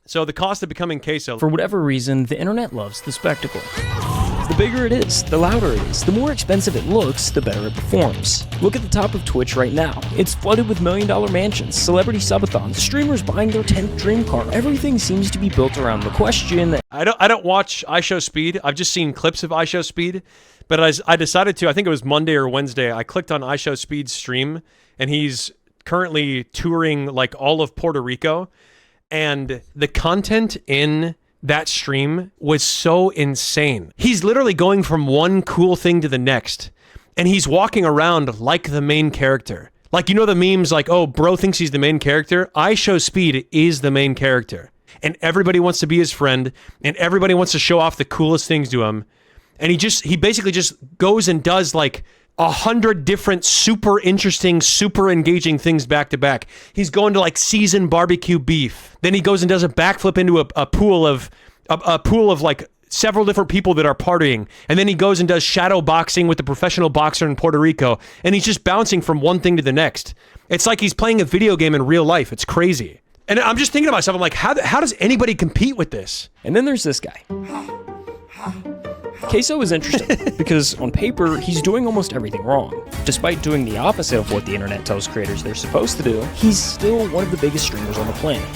So the cost of becoming CaseOh. For whatever reason, the internet loves the spectacle. The bigger it is, the louder it is. The more expensive it looks, the better it performs. Look at the top of Twitch right now. It's flooded with million-dollar mansions, celebrity subathons, streamers buying their 10th dream car. Everything seems to be built around the question. I don't watch iShowSpeed. I've just seen clips of iShowSpeed. But as I decided to, I think it was Monday or Wednesday, I clicked on iShowSpeed's stream, and he's currently touring like all of Puerto Rico. And the content in that stream was so insane. He's literally going from one cool thing to the next, and he's walking around like the main character. Like, you know the memes like, oh, bro thinks he's the main character? iShowSpeed is the main character. And everybody wants to be his friend, and everybody wants to show off the coolest things to him. And he basically just goes and does like 100 different super interesting, super engaging things back to back. He's going to like seasoned barbecue beef. Then he goes and does a backflip into a pool of like several different people that are partying. And then he goes and does shadow boxing with a professional boxer in Puerto Rico. And he's just bouncing from one thing to the next. It's like he's playing a video game in real life. It's crazy. And I'm just thinking to myself, I'm like, how does anybody compete with this? And then there's this guy. CaseOh is interesting because on paper, he's doing almost everything wrong. Despite doing the opposite of what the internet tells creators they're supposed to do, he's still one of the biggest streamers on the planet.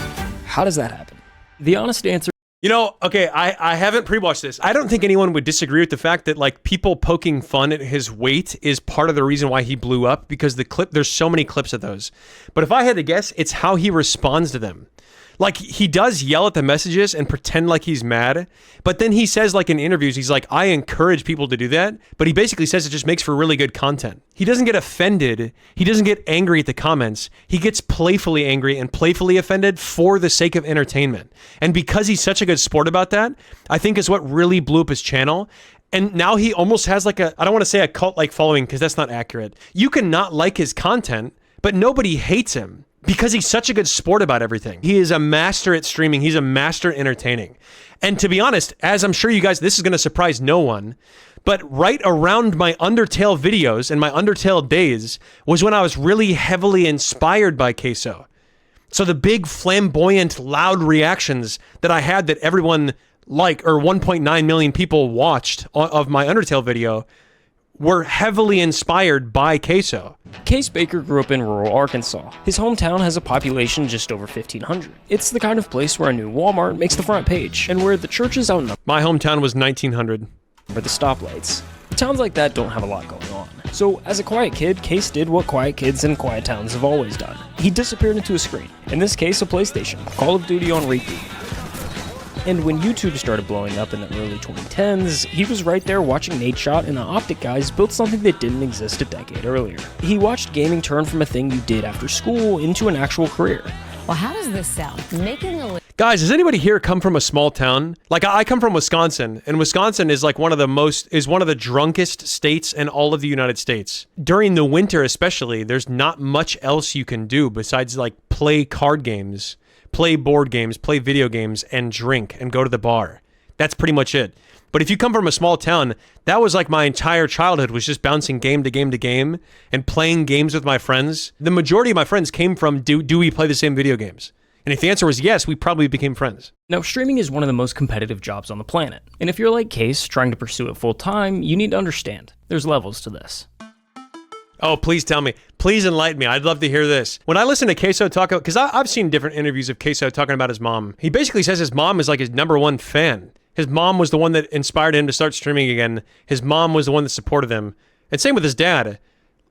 How does that happen? The honest answer, you know, okay, I haven't pre-watched this. I don't think anyone would disagree with the fact that like people poking fun at his weight is part of the reason why he blew up, because there's so many clips of those. But if I had to guess, it's how he responds to them. Like, he does yell at the messages and pretend like he's mad, but then he says, like, in interviews, he's like, I encourage people to do that, but he basically says it just makes for really good content. He doesn't get offended. He doesn't get angry at the comments. He gets playfully angry and playfully offended for the sake of entertainment. And because he's such a good sport about that, I think is what really blew up his channel. And now he almost has like I don't want to say a cult-like following because that's not accurate. You can not like his content, but nobody hates him. Because he's such a good sport about everything. He is a master at streaming. He's a master at entertaining. And to be honest, as I'm sure you guys, this is going to surprise no one, but right around my Undertale videos and my Undertale days was when I was really heavily inspired by CaseOh. So the big flamboyant, loud reactions that I had that everyone liked, or 1.9 million people watched of my Undertale video, were heavily inspired by CaseOh. Case Baker grew up in rural Arkansas. His hometown has a population just over 1,500. It's the kind of place where a new Walmart makes the front page, and where the churches outnumber My hometown was 1900. the stoplights. Towns like that don't have a lot going on. So, as a quiet kid, Case did what quiet kids in quiet towns have always done. He disappeared into a screen. In this case, a PlayStation. Call of Duty on repeat. And when YouTube started blowing up in the early 2010s, he was right there watching Nadeshot and the Optic guys build something that didn't exist a decade earlier. He watched gaming turn from a thing you did after school into an actual career. Well, how does this sound? Making a Guys, does anybody here come from a small town? Like, I come from Wisconsin, and Wisconsin is like one of the drunkest states in all of the United States. During the winter especially, there's not much else you can do besides like play card games, play board games, play video games, and drink and go to the bar. That's pretty much it. But if you come from a small town, that was like my entire childhood was just bouncing game to game to game and playing games with my friends. The majority of my friends came from, do we play the same video games? And if the answer was yes, we probably became friends. Now, streaming is one of the most competitive jobs on the planet. And if you're like Case, trying to pursue it full time, you need to understand, there's levels to this. Oh, please tell me. Please enlighten me. I'd love to hear this. When I listen to CaseOh talk about, because I've seen different interviews of CaseOh talking about his mom. He basically says his mom is like his #1 fan. His mom was the one that inspired him to start streaming again. His mom was the one that supported him. And same with his dad.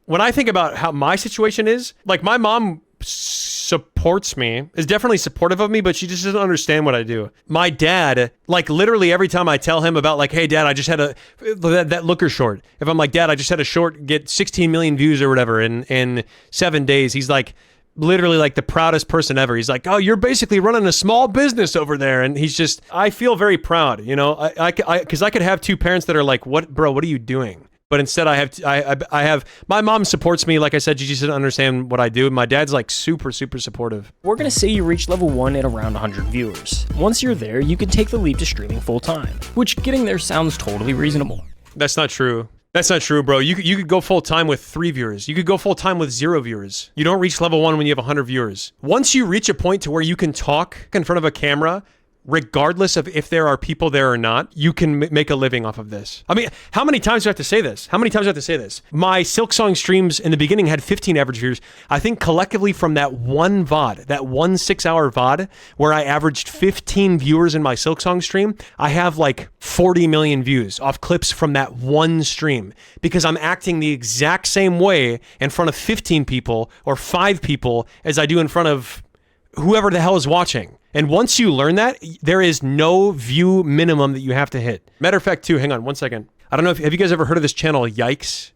When I think about how my situation is, like my mom supports me, is definitely supportive of me, but she just doesn't understand what I do. My dad, like literally every time I tell him about like, hey dad, I just had that Looker short. If I'm like, dad, I just had a short get 16 million views or whatever in 7 days, he's like literally like the proudest person ever. He's like, oh, you're basically running a small business over there. And he's just, I feel very proud, you know, because I could have two parents that are like, what, bro, what are you doing? But instead I have, my mom supports me. Like I said, she just doesn't understand what I do. My dad's like super, super supportive. We're gonna say you reach level 1 at around 100 viewers. Once you're there, you can take the leap to streaming full time, which getting there sounds totally reasonable. That's not true. That's not true, bro. You could go full time with 3 viewers. You could go full time with 0 viewers. You don't reach level 1 when you have 100 viewers. Once you reach a point to where you can talk in front of a camera, regardless of if there are people there or not, you can make a living off of this. I mean, how many times do I have to say this? My Silksong streams in the beginning had 15 average viewers. I think collectively from that one VOD, that 1 6-hour VOD, where I averaged 15 viewers in my Silksong stream, I have like 40 million views off clips from that one stream because I'm acting the exact same way in front of 15 people or 5 people as I do in front of whoever the hell is watching. And once you learn that, there is no view minimum that you have to hit. Matter of fact, too, hang on 1 second. I don't know have you guys ever heard of this channel, Yikes?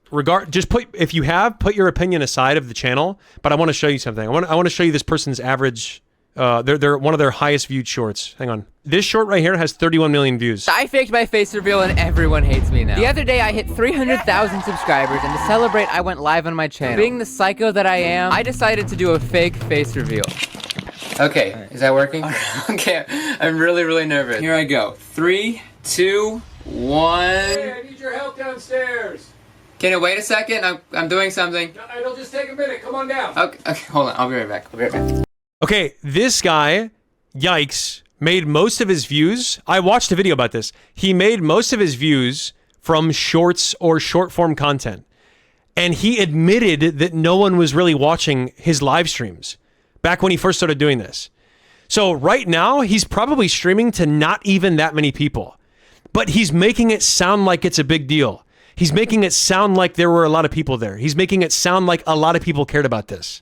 If you have, put your opinion aside of the channel, but I want to show you something. I want to show you this person's average, they're one of their highest viewed shorts. Hang on. This short right here has 31 million views. I faked my face reveal and everyone hates me now. The other day I hit 300,000 subscribers, and to celebrate I went live on my channel. Being the psycho that I am, I decided to do a fake face reveal. Okay, is that working? Okay, I'm really nervous. Here I go. 3, 2, 1. Hey, I need your help downstairs. Can you wait a second? I'm doing something. It'll just take a minute. Come on down. Okay, hold on. I'll be right back. Okay, this guy, Yikes, made most of his views. I watched a video about this. He made most of his views from shorts or short form content. And he admitted that no one was really watching his live streams back when he first started doing this. So right now, he's probably streaming to not even that many people. But he's making it sound like it's a big deal. He's making it sound like there were a lot of people there. He's making it sound like a lot of people cared about this.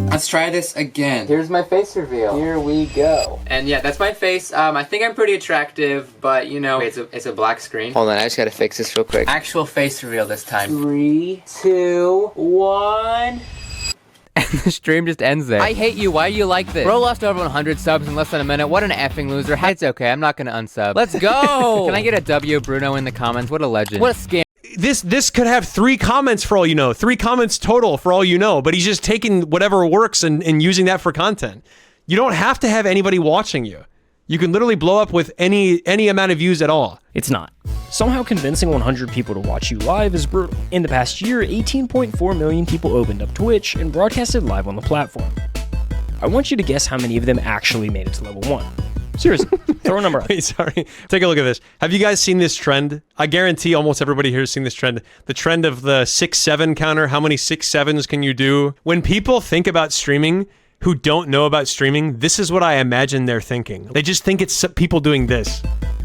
Let's try this again. Here's my face reveal. Here we go. And yeah, that's my face. I think I'm pretty attractive, but you know, it's a black screen. Hold on, I just gotta fix this real quick. Actual face reveal this time. 3, 2, 1. And the stream just ends there. I hate you. Why do you like this? Bro lost over 100 subs in less than a minute. What an effing loser. It's okay. I'm not gonna unsub. Let's go. Can I get a W Bruno in the comments? What a legend. What a scam. This could have 3 comments for all you know. 3 comments total for all you know. But he's just taking whatever works and using that for content. You don't have to have anybody watching you. You can literally blow up with any amount of views at all. It's not. Somehow convincing 100 people to watch you live is brutal. In the past year, 18.4 million people opened up Twitch and broadcasted live on the platform. I want you to guess how many of them actually made it to level 1. Seriously, throw a number out. Wait, sorry. Take a look at this. Have you guys seen this trend? I guarantee almost everybody here has seen this trend. The trend of the 6-7 counter. How many 6-7s can you do? When people think about streaming who don't know about streaming, this is what I imagine they're thinking. They just think it's people doing this.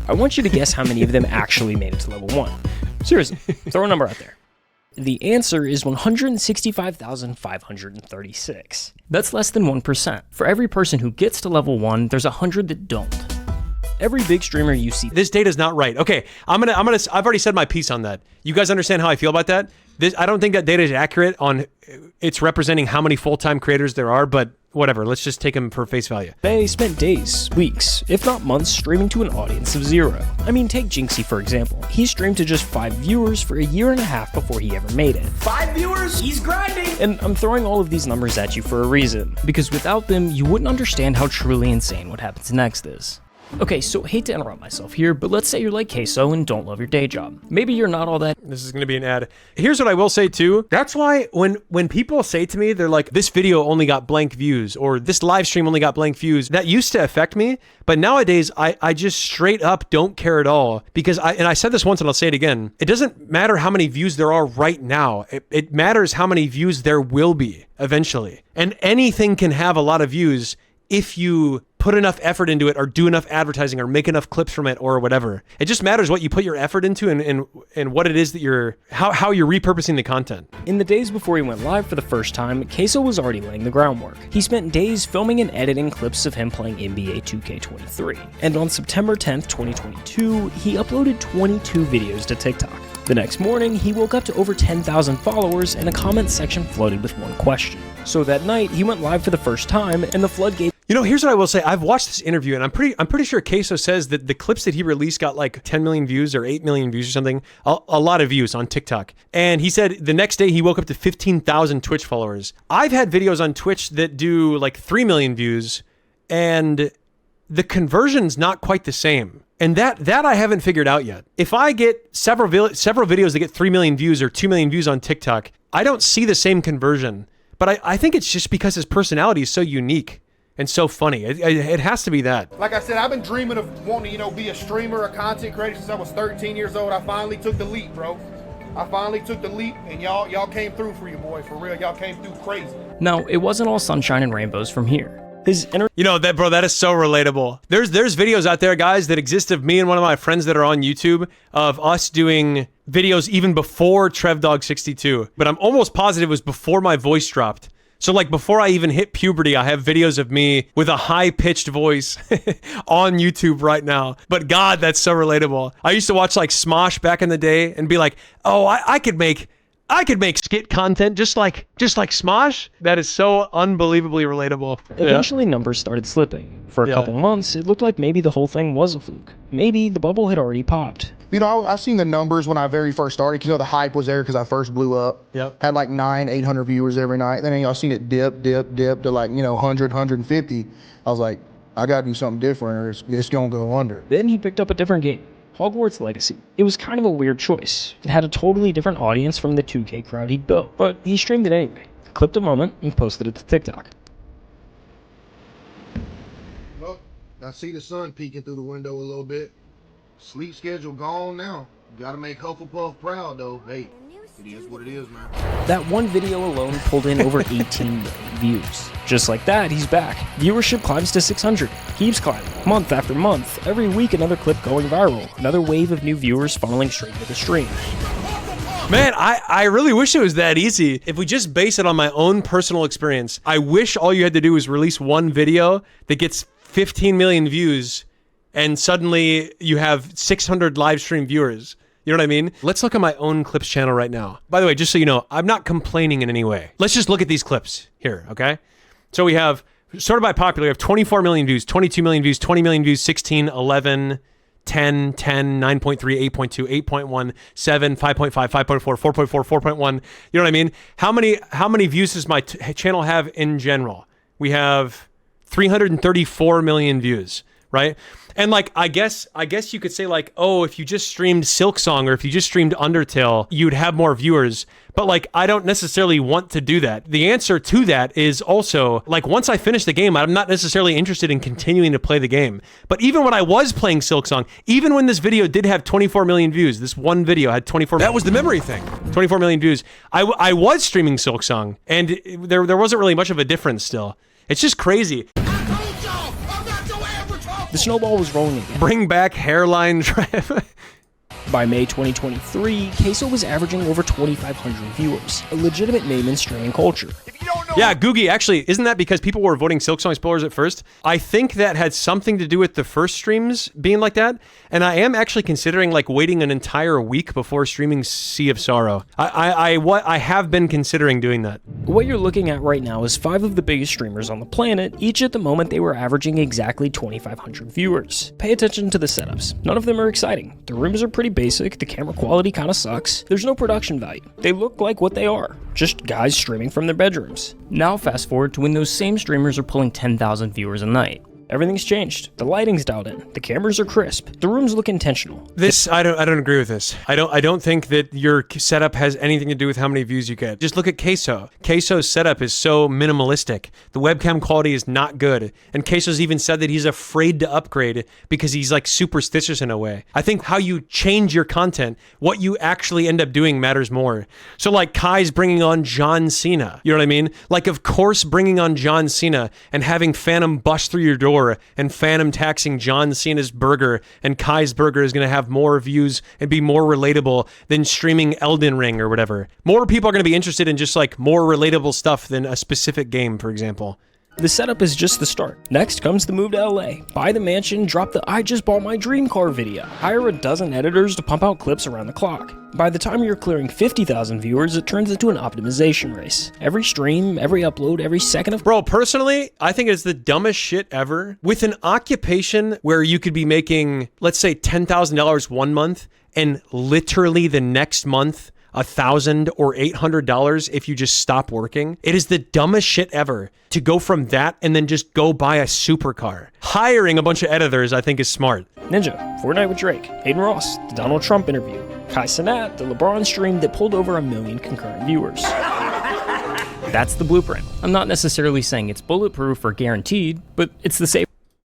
I want you to guess how many of them actually made it to level 1. Seriously, throw a number out there. The answer is 165,536. That's less than 1%. For every person who gets to level 1, there's 100 that don't. Every big streamer you see. This data's not right. Okay, I've already said my piece on that. You guys understand how I feel about that? I don't think that data is accurate on it's representing how many full-time creators there are, but whatever, let's just take them for face value. They spent days, weeks, if not months streaming to an audience of 0. I mean, take Jinxie for example. He streamed to just 5 viewers for a year and a half before he ever made it. 5 viewers? He's grinding! And I'm throwing all of these numbers at you for a reason, because without them, you wouldn't understand how truly insane what happens next is. Okay, so hate to interrupt myself here, but let's say you're like CaseOh and don't love your day job. Maybe you're not all that. This is going to be an ad. Here's what I will say too. That's why when people say to me, they're like, this video only got blank views or this live stream only got blank views. That used to affect me, but nowadays I just straight up don't care at all because I said this once and I'll say it again. It doesn't matter how many views there are right now. It matters how many views there will be eventually. And anything can have a lot of views if you put enough effort into it or do enough advertising or make enough clips from it or whatever. It just matters what you put your effort into and what it is that how you're repurposing the content. In the days before he went live for the first time, CaseOh was already laying the groundwork. He spent days filming and editing clips of him playing NBA 2K23. And on September 10th, 2022, he uploaded 22 videos to TikTok. The next morning, he woke up to over 10,000 followers and a comment section flooded with one question. So that night, he went live for the first time and the floodgates. You know, here's what I will say. I've watched this interview and I'm pretty sure CaseOh says that the clips that he released got like 10 million views or 8 million views or something, a lot of views on TikTok. And he said the next day he woke up to 15,000 Twitch followers. I've had videos on Twitch that do like 3 million views and the conversion's not quite the same. And that I haven't figured out yet. If I get several videos that get 3 million views or 2 million views on TikTok, I don't see the same conversion. But I think it's just because his personality is so unique and so funny. It has to be that. Like I said, I've been dreaming of wanting to, be a streamer, a content creator since I was 13 years old. I finally took the leap, bro. I finally took the leap, and y'all came through for you, boy. For real, y'all came through crazy. Now, it wasn't all sunshine and rainbows from here. You know, that is so relatable. There's videos out there, guys, that exist of me and one of my friends that are on YouTube of us doing videos even before TrevDog62. But I'm almost positive it was before my voice dropped. So like before I even hit puberty, I have videos of me with a high-pitched voice on YouTube right now. But God, that's so relatable. I used to watch like Smosh back in the day and be like, oh, I could make skit content just like Smosh. That is so unbelievably relatable. Eventually, numbers started slipping. For a couple months, it looked like maybe the whole thing was a fluke. Maybe the bubble had already popped. You know, I've seen the numbers when I very first started. You know, the hype was there because I first blew up. Yep. Had like 800 viewers every night. Then y'all seen it dip to like, 100, 150. I was like, I gotta do something different or it's gonna go under. Then he picked up a different game, Hogwarts Legacy. It was kind of a weird choice. It had a totally different audience from the 2K crowd he'd built, but he streamed it anyway. Clipped a moment and posted it to TikTok. Well, I see the sun peeking through the window a little bit. Sleep schedule gone now. Gotta make Hufflepuff proud though. Hey, it is what it is, man. That one video alone pulled in over 18 million views. Just like that, he's back. Viewership climbs to 600, keeps climbing, month after month. Every week, another clip going viral. Another wave of new viewers funneling straight to the stream. Man, I really wish it was that easy. If we just base it on my own personal experience, I wish all you had to do was release one video that gets 15 million views and suddenly you have 600 live stream viewers. You know what I mean? Let's look at my own clips channel right now. By the way, just so you know, I'm not complaining in any way. Let's just look at these clips here, okay? So we have, sorted by popular, we have 24 million views, 22 million views, 20 million views, 16, 11, 10, 10, 9.3, 8.2, 8.1, 7, 5.5, 5.4, 4.4, 4.1. You know what I mean? How many views does my channel have in general? We have 334 million views, right? And like, I guess you could say like, oh, if you just streamed Silksong or if you just streamed Undertale, you'd have more viewers. But like, I don't necessarily want to do that. The answer to that is also like, once I finish the game, I'm not necessarily interested in continuing to play the game. But even when I was playing Silksong, even when this video did have 24 million views, this one video had 24. That was the memory thing. 24 million views. I was streaming Silksong and there wasn't really much of a difference still. It's just crazy. The snowball was rolling again. Bring back hairline Trev. By May 2023, CaseOh was averaging over 2,500 viewers, a legitimate name in streaming culture. Yeah, Googie, actually, isn't that because people were voting Silksong spoilers at first? I think that had something to do with the first streams being like that, and I am actually considering like waiting an entire week before streaming Sea of Sorrow. I have been considering doing that. What you're looking at right now is 5 of the biggest streamers on the planet. Each at the moment they were averaging exactly 2,500 viewers. Pay attention to the setups. None of them are exciting. The rooms are pretty basic, the camera quality kinda sucks. There's no production value. They look like what they are, just guys streaming from their bedrooms. Now fast forward to when those same streamers are pulling 10,000 viewers a night. Everything's changed. The lighting's dialed in. The cameras are crisp. The rooms look intentional. I don't agree with this. I don't think that your setup has anything to do with how many views you get. Just look at CaseOh. CaseOh's setup is so minimalistic. The webcam quality is not good. And CaseOh's even said that he's afraid to upgrade because he's like superstitious in a way. I think how you change your content, what you actually end up doing matters more. So like Kai's bringing on John Cena. You know what I mean? Like of course bringing on John Cena and having Phantom bust through your door and Phantom taxing John Cena's burger and Kai's burger is going to have more views and be more relatable than streaming Elden Ring or whatever. More people are going to be interested in just like more relatable stuff than a specific game, for example. The setup is just the start. Next comes the move to LA. Buy the mansion, drop the I just bought my dream car video. Hire a dozen editors to pump out clips around the clock. By the time you're clearing 50,000 viewers, it turns into an optimization race. Every stream, every upload, every second of— Bro, personally, I think it's the dumbest shit ever. With an occupation where you could be making, let's say $10,000 one month and literally the next month $1,000 or $800 if you just stop working. It is the dumbest shit ever to go from that and then just go buy a supercar. Hiring a bunch of editors, I think, is smart. Ninja, Fortnite with Drake, Hayden Ross, the Donald Trump interview, Kai Cenat, the LeBron stream that pulled over 1 million concurrent viewers. That's the blueprint. I'm not necessarily saying it's bulletproof or guaranteed, but it's the safe.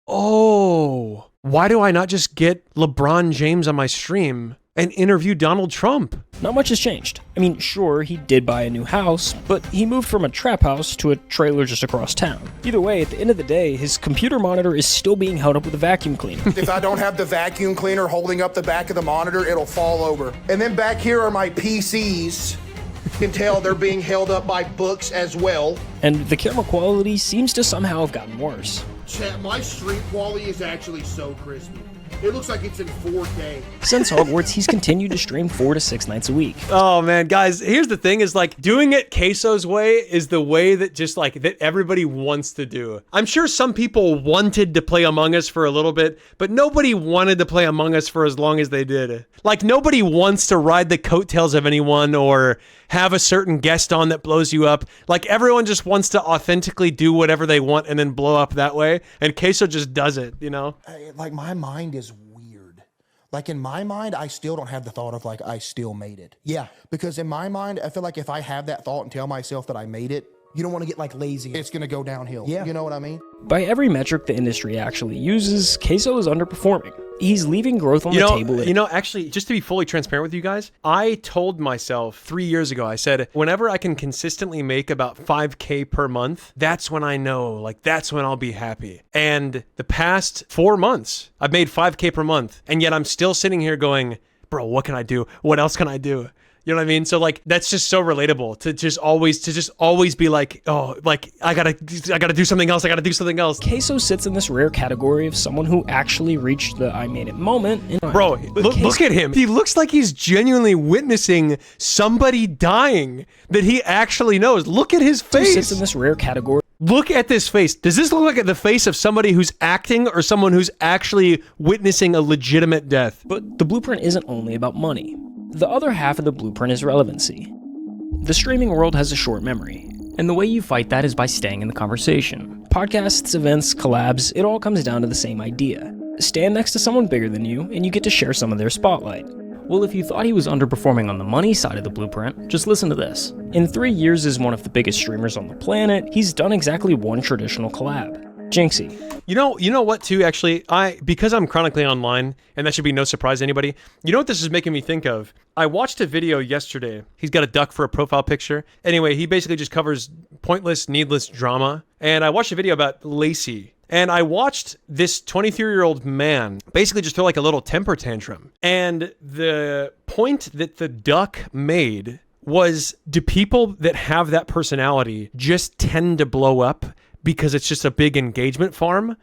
Oh, why do I not just get LeBron James on my stream and interview Donald Trump? Not much has changed. I mean, sure, he did buy a new house, but he moved from a trap house to a trailer just across town. Either way, at the end of the day, his computer monitor is still being held up with a vacuum cleaner. If I don't have the vacuum cleaner holding up the back of the monitor, it'll fall over. And then back here are my PCs. You can tell they're being held up by books as well. And the camera quality seems to somehow have gotten worse. Chat, my stream quality is actually so crispy. It looks like it's in 4K. Since Hogwarts, he's continued to stream 4 to 6 nights a week. Oh man, guys, here's the thing is like doing it CaseOh's way is the way that just like that everybody wants to do. I'm sure some people wanted to play Among Us for a little bit, but nobody wanted to play Among Us for as long as they did. Like nobody wants to ride the coattails of anyone or have a certain guest on that blows you up. Like everyone just wants to authentically do whatever they want and then blow up that way. And CaseOh just does it, you know? Like my mind is weird. Like in my mind, I still don't have the thought of like, I still made it. Yeah. Because in my mind, I feel like if I have that thought and tell myself that I made it, you don't want to get like lazy. It's going to go downhill. Yeah. You know what I mean? By every metric the industry actually uses, CaseOh is underperforming. He's leaving growth on the table. Actually, just to be fully transparent with you guys, I told myself 3 years ago, I said, whenever I can consistently make about 5K per month, that's when I know, like, that's when I'll be happy. And the past 4 months, I've made 5K per month. And yet I'm still sitting here going, bro, what can I do? What else can I do? You know what I mean? So like, that's just so relatable to just always be like, oh, like I gotta do something else. I gotta do something else. CaseOh sits in this rare category of someone who actually reached the I made it moment. Bro, look at him. He looks like he's genuinely witnessing somebody dying that he actually knows. Look at his face. Sits in this rare category. Look at this face. Does this look like the face of somebody who's acting or someone who's actually witnessing a legitimate death? But the blueprint isn't only about money. The other half of the blueprint is relevancy. The streaming world has a short memory, and the way you fight that is by staying in the conversation. Podcasts, events, collabs, it all comes down to the same idea. Stand next to someone bigger than you, and you get to share some of their spotlight. Well, if you thought he was underperforming on the money side of the blueprint, just listen to this. In 3 years as one of the biggest streamers on the planet, he's done exactly one traditional collab. Jinxie. You know what too, actually, because I'm chronically online, and that should be no surprise to anybody, you know what this is making me think of? I watched a video yesterday. He's got a duck for a profile picture. Anyway, he basically just covers pointless, needless drama. And I watched a video about Lacey. And I watched this 23-year-old man basically just throw like a little temper tantrum. And the point that the duck made was, do people that have that personality just tend to blow up because it's just a big engagement farm?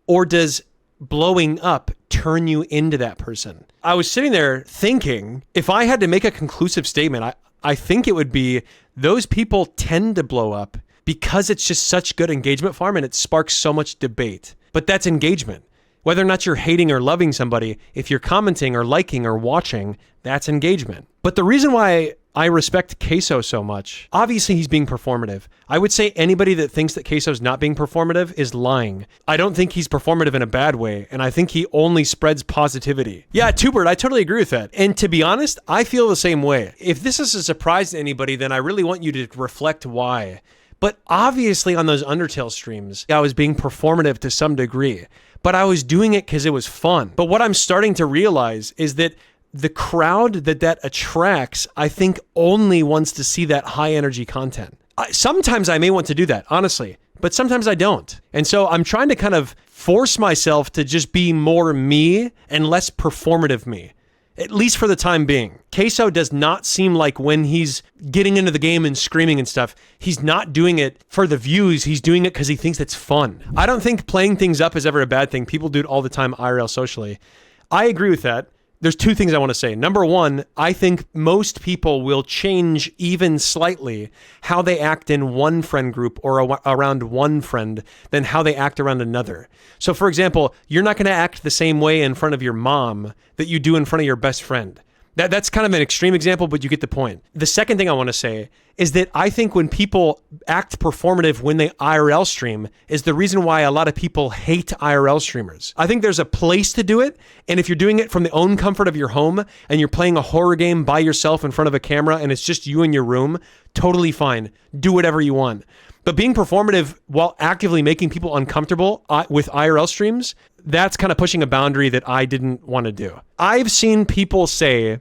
Or does blowing up turn you into that person? I was sitting there thinking, if I had to make a conclusive statement, I think it would be those people tend to blow up because it's just such good engagement farm and it sparks so much debate. But that's engagement. Whether or not you're hating or loving somebody, if you're commenting or liking or watching, that's engagement. But the reason why I respect CaseOh so much, obviously he's being performative. I would say anybody that thinks that CaseOh's not being performative is lying. I don't think he's performative in a bad way, and I think he only spreads positivity. Yeah, Tubert, I totally agree with that. And to be honest, I feel the same way. If this is a surprise to anybody, then I really want you to reflect why. But obviously on those Undertale streams, I was being performative to some degree, but I was doing it because it was fun. But what I'm starting to realize is that the crowd that attracts, I think, only wants to see that high energy content. Sometimes I may want to do that, honestly, but sometimes I don't. And so I'm trying to kind of force myself to just be more me and less performative me, at least for the time being. CaseOh does not seem like when he's getting into the game and screaming and stuff, he's not doing it for the views. He's doing it because he thinks it's fun. I don't think playing things up is ever a bad thing. People do it all the time IRL socially. I agree with that. There's two things I want to say. Number one, I think most people will change even slightly how they act in one friend group or around one friend than how they act around another. So for example, you're not going to act the same way in front of your mom that you do in front of your best friend. That's kind of an extreme example, but you get the point. The second thing I want to say is that I think when people act performative when they IRL stream is the reason why a lot of people hate IRL streamers. I think there's a place to do it, and if you're doing it from the own comfort of your home and you're playing a horror game by yourself in front of a camera and it's just you in your room, totally fine. Do whatever you want. But being performative while actively making people uncomfortable with IRL streams, that's kind of pushing a boundary that I didn't want to do. I've seen people say,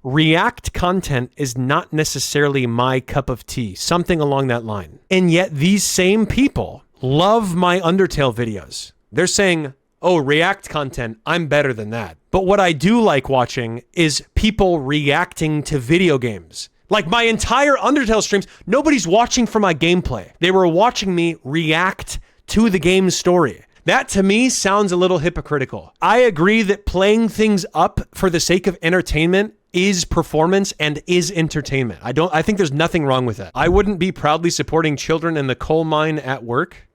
React content is not necessarily my cup of tea, something along that line. And yet these same people love my Undertale videos. They're saying, oh, React content, I'm better than that. But what I do like watching is people reacting to video games. Like my entire Undertale streams, nobody's watching for my gameplay. They were watching me react to the game's story. That to me sounds a little hypocritical. I agree that playing things up for the sake of entertainment is performance and is entertainment. I think there's nothing wrong with that. I wouldn't be proudly supporting children in the coal mine at work.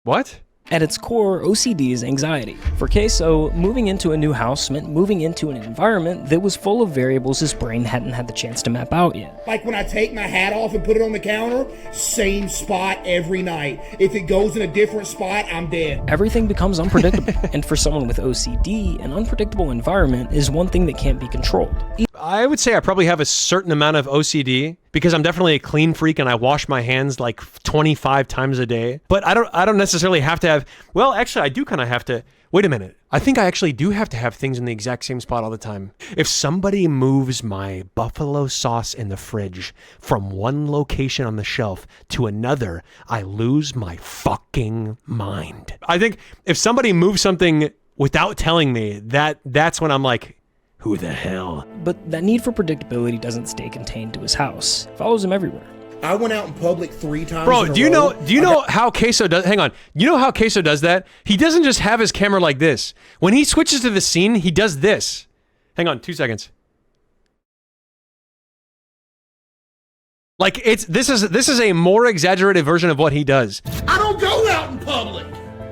What? At its core, OCD is anxiety. For CaseOh, moving into a new house meant moving into an environment that was full of variables his brain hadn't had the chance to map out yet. Like when I take my hat off and put it on the counter, same spot every night. If it goes in a different spot, I'm dead. Everything becomes unpredictable, and for someone with OCD, an unpredictable environment is one thing that can't be controlled. I would say I probably have a certain amount of OCD because I'm definitely a clean freak and I wash my hands like 25 times a day. But I don't necessarily have to have, well, actually I do kind of have to, wait a minute. I think I actually do have to have things in the exact same spot all the time. If somebody moves my buffalo sauce in the fridge from one location on the shelf to another, I lose my fucking mind. I think if somebody moves something without telling me, that's when I'm like, who the hell? But that need for predictability doesn't stay contained to his house. It follows him everywhere. I went out in public 3 times. Bro, in a do you row. know how CaseOh does, hang on. You know how CaseOh does that? He doesn't just have his camera like this. When he switches to the scene, he does this. Hang on, 2 seconds. Like this is a more exaggerated version of what he does. I don't go out in public.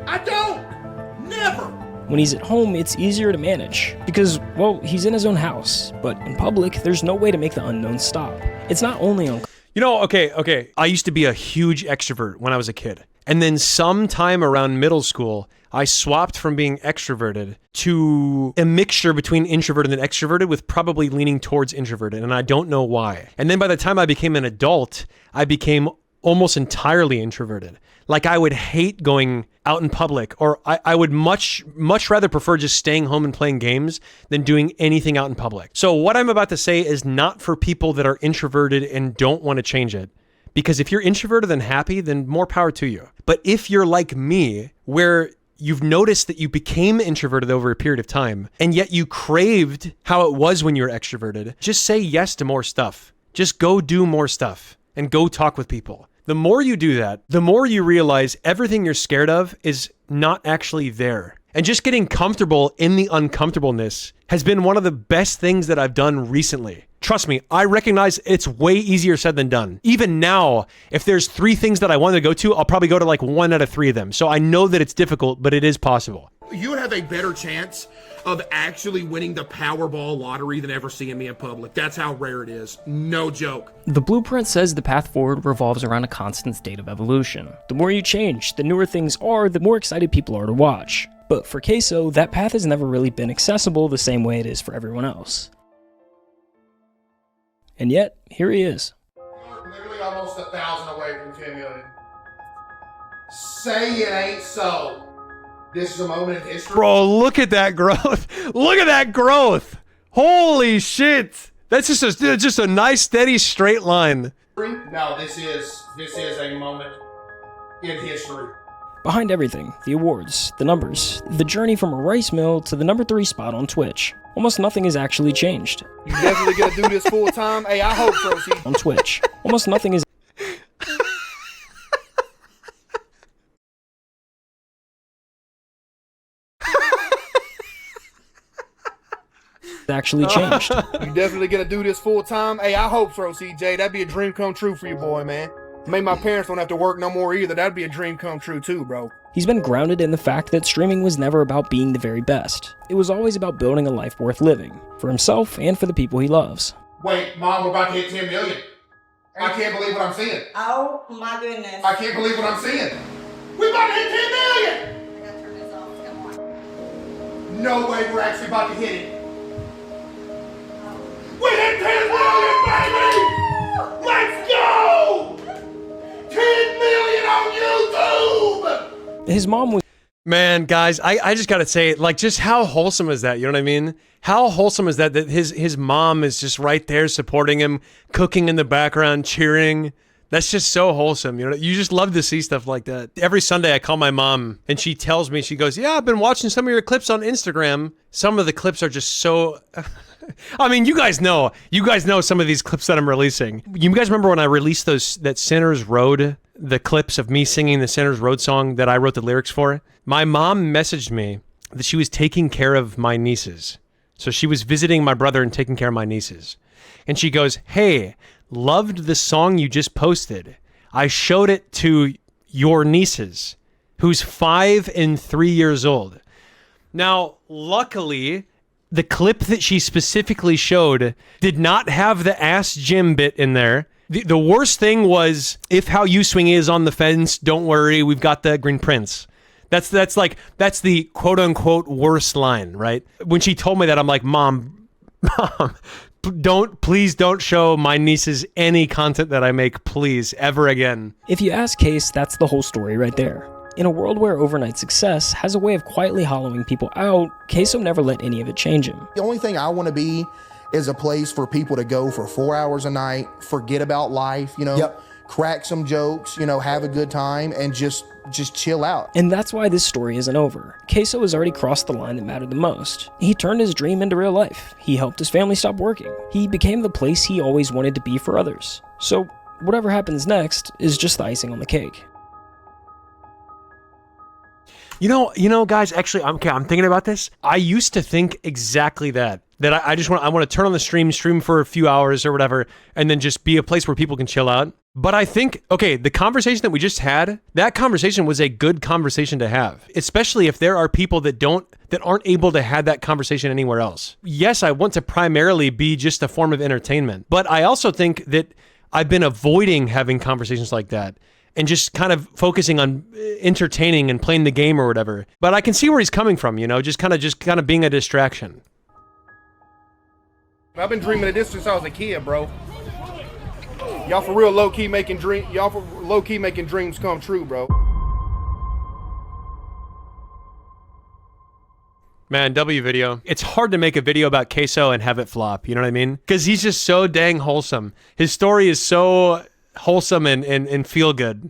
I don't. Never. When he's at home, it's easier to manage because, well, he's in his own house. But in public, there's no way to make the unknown stop. It's not only on... You know, okay. I used to be a huge extrovert when I was a kid. And then sometime around middle school, I swapped from being extroverted to a mixture between introverted and extroverted with probably leaning towards introverted. And I don't know why. And then by the time I became an adult, I became almost entirely introverted. Like I would hate going out in public, or I would much rather prefer just staying home and playing games than doing anything out in public. So what I'm about to say is not for people that are introverted and don't want to change it. Because if you're introverted and happy, then more power to you. But if you're like me, where you've noticed that you became introverted over a period of time, and yet you craved how it was when you were extroverted, just say yes to more stuff. Just go do more stuff and go talk with people. The more you do that, the more you realize everything you're scared of is not actually there. And just getting comfortable in the uncomfortableness has been one of the best things that I've done recently. Trust me, I recognize it's way easier said than done. Even now, if there's 3 things that I want to go to, I'll probably go to like 1 out of 3 of them. So I know that it's difficult, but it is possible. You would have a better chance of actually winning the Powerball lottery than ever seeing me in public. That's how rare it is. No joke. The blueprint says the path forward revolves around a constant state of evolution. The more you change, the newer things are, the more excited people are to watch. But for CaseOh, that path has never really been accessible the same way it is for everyone else. And yet, here he is. You're literally almost 1,000 away from 10 million. Say it ain't so. This is a moment in history. Bro, look at that growth. Look at that growth. Holy shit. That's just a nice, steady, straight line. No, this is a moment in history. Behind everything, the awards, the numbers, the journey from a rice mill to the number 3 spot on Twitch, almost nothing has actually changed. You definitely gonna do this full time? Hey, I hope so, see. On Twitch, almost nothing is actually changed. You definitely gonna do this full time? Hey, I hope so, CJ. That'd be a dream come true for you, boy, man. Maybe my parents don't have to work no more either. That'd be a dream come true too, bro. He's been grounded in the fact that streaming was never about being the very best. It was always about building a life worth living, for himself and for the people he loves. Wait, Mom, we're about to hit 10 million. I can't believe what I'm seeing. Oh my goodness. I can't believe what I'm seeing. We're about to hit 10 million! I gotta turn this off. Come on. No way we're actually about to hit it. We hit 10 million, baby! Let's go! 10 million on YouTube! His mom was Man, guys, I just gotta say, like, just how wholesome is that? You know what I mean? How wholesome is that his mom is just right there supporting him, cooking in the background, cheering. That's just so wholesome. You know, you just love to see stuff like that. Every Sunday I call my mom and she tells me, she goes, yeah, I've been watching some of your clips on Instagram. Some of the clips are just so... I mean, you guys know some of these clips that I'm releasing. You guys remember when I released that Sinner's Road, the clips of me singing the Sinner's Road song that I wrote the lyrics for? My mom messaged me that she was taking care of my nieces. So she was visiting my brother and taking care of my nieces. And she goes, hey, loved the song you just posted. I showed it to your nieces, who's 5 and 3 years old. Now, luckily, the clip that she specifically showed did not have the Ask Jim bit in there. The worst thing was, if how you swing is on the fence, don't worry, we've got the Green Prince. That's the quote unquote worst line, right? When she told me that, I'm like, Mom, please don't show my nieces any content that I make, please, ever again. If you ask Case, that's the whole story right there. In a world where overnight success has a way of quietly hollowing people out, CaseOh never let any of it change him. The only thing I want to be is a place for people to go for 4 hours a night, forget about life, crack some jokes, have a good time, and just chill out. And that's why this story isn't over. CaseOh has already crossed the line that mattered the most. He turned his dream into real life. He helped his family stop working. He became the place he always wanted to be for others. So whatever happens next is just the icing on the cake. You know, guys, actually, I'm thinking about this. I used to think exactly that I want to turn on the stream for a few hours or whatever, and then just be a place where people can chill out. But I think, okay, the conversation that we just had, that conversation was a good conversation to have, especially if there are people that aren't able to have that conversation anywhere else. Yes, I want to primarily be just a form of entertainment, but I also think that I've been avoiding having conversations like that and just kind of focusing on entertaining and playing the game or whatever. But I can see where he's coming from, just kind of being a distraction. I've been dreaming of this since I was a kid, bro. Y'all for real low-key making dreams come true, bro. Man, W video. It's hard to make a video about CaseOh and have it flop, you know what I mean? Because he's just so dang wholesome. His story is so wholesome and feel good.